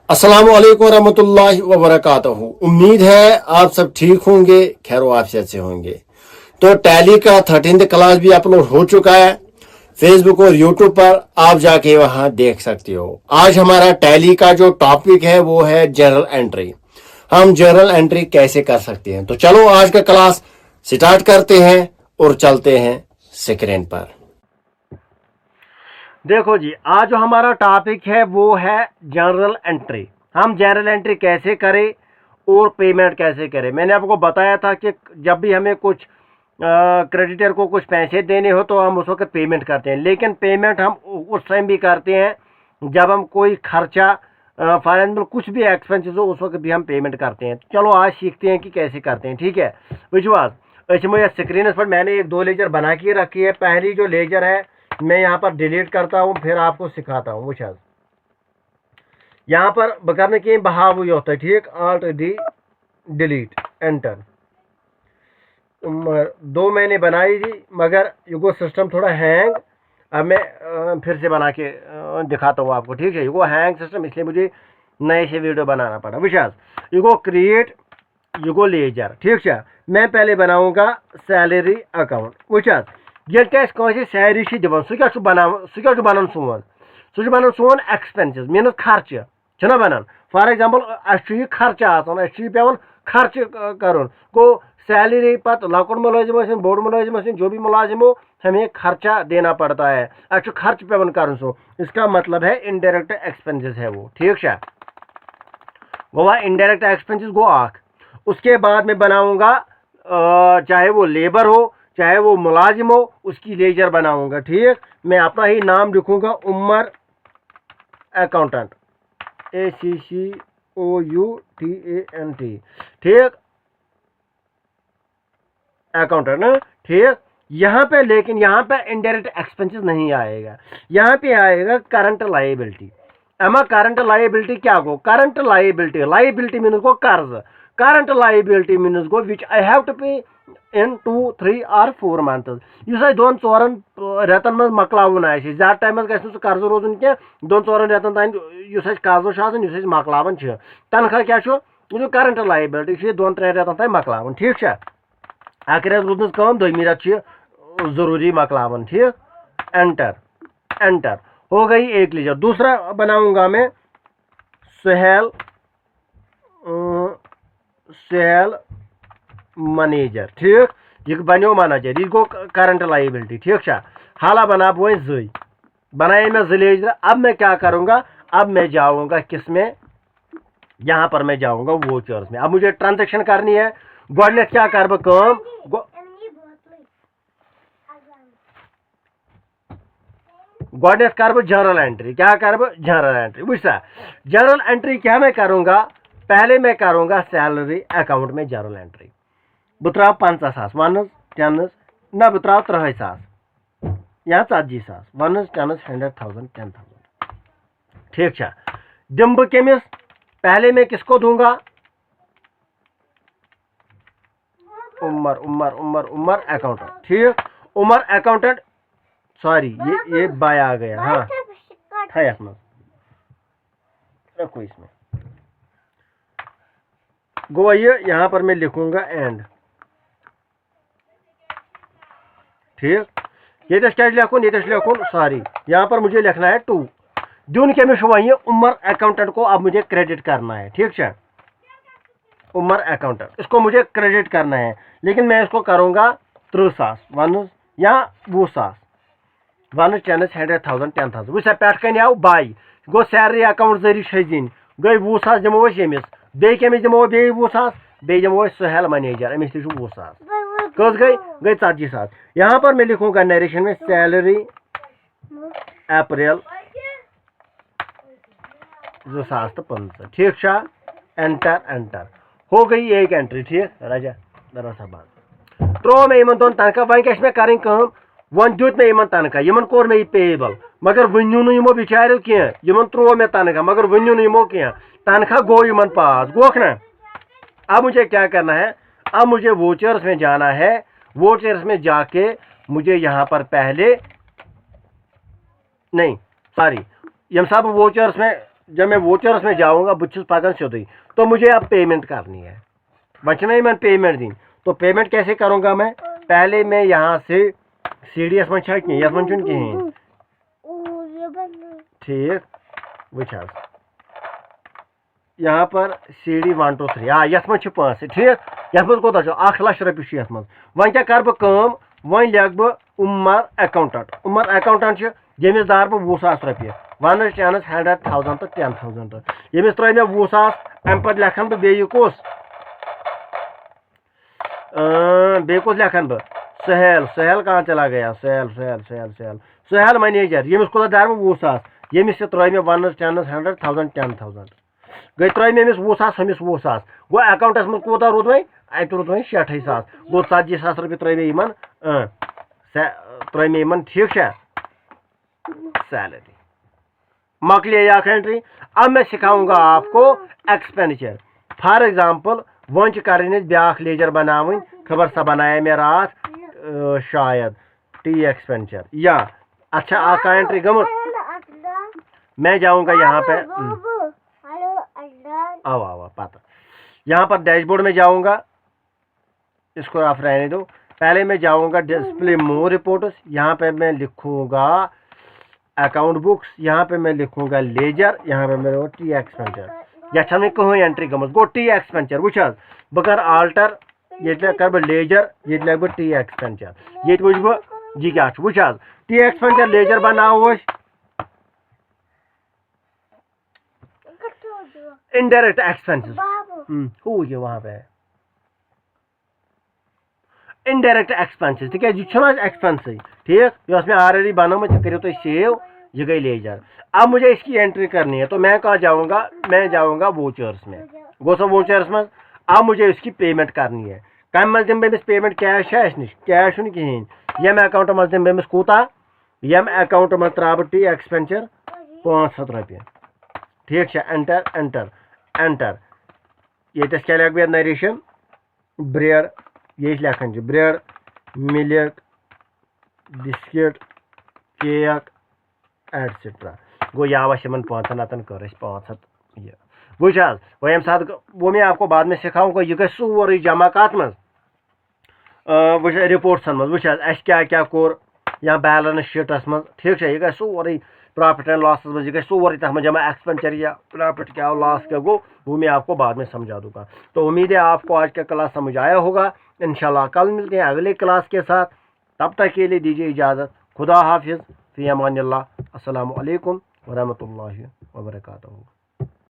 अस्सलामु अलैकुम रहमतुल्लाहि व बरकातहू। उम्मीद है आप सब ठीक होंगे, खैर आफियत से होंगे। तो टैली का 13th क्लास भी अपलोड हो चुका है फेसबुक और यूट्यूब पर, आप जाके वहां देख सकते हो। आज हमारा टैली का जो टॉपिक है वो है जर्नल एंट्री। हम जर्नल एंट्री कैसे कर सकते हैं, तो चलो आज का क्लास स्टार्ट करते हैं और चलते हैं स्क्रीन पर। देखो जी, आज जो हमारा टॉपिक है वो है जर्नल एंट्री। हम जर्नल एंट्री कैसे करें और पेमेंट कैसे करें। मैंने आपको बताया था कि जब भी हमें कुछ क्रेडिटर को कुछ पैसे देने हो तो हम उस वक्त पेमेंट करते हैं, लेकिन पेमेंट हम उस टाइम भी करते हैं जब हम कोई खर्चा फॉर एग्जाम्पल कुछ भी एक्सपेंसेस हो, उस वक्त भी हम पेमेंट करते हैं। चलो आज सीखते हैं कि कैसे करते हैं, ठीक है। विश्वास स्क्रीन पर मैंने एक दो लेजर बना के रखी है। पहली जो लेजर है मैं यहाँ पर डिलीट करता हूँ, फिर आपको सिखाता हूँ। वो यहाँ पर करने के बहाव हुई होता है, ठीक। Alt D delete enter. दो मैंने बनाई थी मगर युगो सिस्टम थोड़ा हैंग। अब मैं फिर से बना के दिखाता हूँ आपको, ठीक है। युगो हैंग सिस्टम, इसलिए मुझे नए से वीडियो बनाना पड़ा। विशाल युगो क्रिएट युगो लेजर, ठीक है। मैं पहले बनाऊंगा सैलरी अकाउंट। विशाल ये सैलरी दिवान सह बनान सोन एक्सपेंसिस मीन खर्च छना बनान। फॉर एग्जाम्पल अ खर्च पे खर्च कर गो सैलरी पत लकुट मुलाजिम बोड़ मुलाजिम जो भी मुलाजिम हो, हमें खर्चा देना पड़ता है। अच्छे खर्च पे कर सो, इसका मतलब है इनडायरेक्ट एक्सपेंसिस है वो, ठीक है। गो इनडायरेक्ट एक्सपेंसिस गो आख। उसके बाद मैं बनाऊंगा चाहे वो लेबर हो चाहे वो मुलाजिम हो, उसकी लेजर बनाऊंगा, ठीक। मैं अपना ही नाम लिखूंगा उमर अकाउंटेंट, ACCOUTANT, ठीक। अकाउंटेंट ना, ठीक। यहाँ पे लेकिन यहाँ पे इनडायरेक्ट एक्सपेंसेस नहीं आएगा, यहाँ पे आएगा करंट लायबिलिटी। एमा करंट लायबिलिटी क्या गो? करंट लायबिलिटी मीन्स गो कर्ज। करंट लायबिलिटी मीन्स गो which I have to pay in 2, 3 or 4 months। इस 2-4 रेतन मज मकलावन आए, ज्यादा टाइम गि कर्ज रोजन क्या, 2-4 रेतन तान कर्ज मकलावन। तनख्वाह क्या करंट लायबिलिटी 2-3 रेतन तान मकलावन, ठीक है। अक रेत रूज दोमी रेत जरूरी मकलावन, ठीक। एंटर एंटर हो गई एक लेजर। दूसरा बनाऊंगा मैं सुहेल मैनेजर, ठीक। ये बनो मैनेजर, ये गो करंट लायबिलिटी, ठीक है। हाला बना वो जी बनाए मैं लेजर। अब मैं क्या करूंगा, अब मैं जाऊंगा किस में, यहाँ पर मैं जाऊंगा वोचर्स में। अब मुझे ट्रांजेक्शन करनी है। गोडने क्या कर गोडनेथ कर जर्नल एंट्री। क्या कर जर्नल एंट्री? बुझा जर्नल एंट्री क्या मैं करूंगा, पहले मैं करूंगा सैलरी अकाउंट में जर्नल एंट्री। बह त्रा 50,000 वन 10 ना, बह त्रा 30,000 या 40,000 वन 10 100,000 10,000, ठीक है। दिम बह कमिस, पहले मैं किसको दूंगा, उमर उमर उमर उमर अकाउंटेंट, ठीक। उमर अकाउंटेंट, सॉरी ये बाय आ गया, हाँ है अपना रखो इसमें। गो ये यहाँ पर मैं लिखूंगा एंड, ठीक। ये क्या लिखूँ, ये लिखूँ, सॉरी यहाँ पर मुझे लिखना है 2 दून के में उमर अकाउंटेंट को अब मुझे क्रेडिट करना है, ठीक है। उमर अकाउंटेंट इसको मुझे क्रेडिट करना है, लेकिन मैं इसको करूंगा 30,000 वन या 20,000 वन 10 100,000 10,000। वह पे कन आव बाय गो सैलरी अकाउंट जरिए दिन गई 20,000 दिमो यमिस, बे कमिस दिमो बे 20,000, बे दिमो सुहेल मैनेजर, अमिस तु 20,000 कस गई 40,000। यहाँ पर मैं लिखूंगा नरेशन में सैलरी अप्रैल 2015, ठीक है। एंटर एंटर हो गई एक एंट्री, ठीक। राजा दरवाजा बंद त्रो मे इन दोन तनख्वाह। वन क्या मे कर वन दुत मे इन तनख्वाह, इन कोर मे पेएबल, मगर वनु नो बिचारो कह, त्रो मे तनख्वाह मगर वनु नो कह, तनख्वाह गो इन पास गोख ना। अब मुझे क्या करना है, अब मुझे वोचर्स में जाना है। वोचर्स में जाके मुझे यहाँ पर पहले नहीं, सॉरी यम सब वोचर्स में जब मैं वोचर्स में जाऊँगा बुच्छुस पकन सोदी, तो मुझे अब पेमेंट करनी है, बचना ही मैं पेमेंट दी। तो पेमेंट कैसे करूँगा मैं? पहले मैं यहाँ से CDS में छा यस मन चुन कहीं ठीक वुचाज यहाँ पर CD 1 2 3 हाँ यस मन 5 ठीक यस मन कोता 1 लाख रपये यस मन वन क्या कर बह वन लिख बह उमर अकाउंटेंट यमिस दार बह 20,000 रपये वन टेनस 100,000 तो 10,000 यमिस त्रे मे 20,000 अम पे लेखन बह बे कुस लेखन बह सहल कहाँ चला गया सहल मैनेजर यमिस कोता दार बह 20,000 यमिस त्रे मे वन टेनस 100,000 10,000 गई त्रे मे 20,000 हमिस 20,000 गो अकाउंटस में कोता रोद वही अत रोद वही 60,000 गो 40,000 रपये त्रे मे इन त्रे मे इन ठीक है सैलरी मकलिए या एंट्री। अब मैं सिखाऊंगा आपको एक्सपेंडिचर। फॉर एग्जांपल वन कर ब्या लेजर बनावन खबर सा बनाया मैं रात शायद टी एक्सपेंडिचर या अच्छा आ एंट्री गमत मैं जाऊंगा यहाँ पे आवा पता यहाँ पर डैशबोर्ड में जाऊंगा, इसको आप रहने दो। पहले मैं जाऊंगा डिस्प्ले मोर रिपोर्ट्स, यहाँ पे मैं लिखूंगा अकाउंट बुक्स, यहाँ पे मैं लिखूंगा लेजर, यहाँ पे मेरे टी एक्सपेंडिचर या मैं कहूँ एंट्री गमत गो टी एक्सपेंडिचर वुच बह कर आल्टर ये कर बह लेजर ये लग बह टी एक्सपेंडिचर ये वुच बह जी क्या वुच टी एक्सपेंडिचर लेजर बनाओ इनडायरेक्ट एक्सपेंसेस हो ये वहाँ पे इनडायरेक्ट एक्सपेंसेस तिक एक्सपेंस ठीक ये मैं ऑलरेडी बनोमुत करो तुम सेव ये गई लेजर। अब मुझे इसकी एंट्री करनी है तो मैं कहाँ जाऊँगा? मैं जाऊँगा वोचर्स में गो सो वोचर्स में। अब मुझे इसकी पेमेंट करनी है कम मज दिम बमिस पेमेंट कैश है निश कैश कहें यम अकाउंट मज दिम बमिस कूता यम अकाउंट मज त्रा बह टी एक्सपेंडिचर 500 रपये ठीक है एंटर एंटर एंटर ये क्या लग बह नरेशन ब्रेड ये लेखन bread milk biscuit cake etcetera गो यावा इन 500 कर 500 ये वुच वो यम साथ वो मैं आपको बाद में सिखाऊंगा ये गई सोरे जमा कत मज वो रिपोर्ट्सन मज वुच क्या क्या कोर या बैलेंस शीटस मज ठीक है ये गई सोरे प्रॉफिट एंड लॉस मज ये गई सोरे तथ में जमा एक्सपेंडिचर या प्रॉफिट क्या लॉस क्या गो वो मैं आपको बाद में समझा दूंगा। तो उम्मीद है आपको आज का क्लास समझ आया होगा। इंशाल्लाह कल मिलते हैं अगले क्लास के साथ, तब तक के लिए दीजिए इजाज़त। खुदा हाफिज़, फ़ी अमानिल्लाह। अस्सलामु अलैकुम व रहमतुल्लाहि व बरकातहू।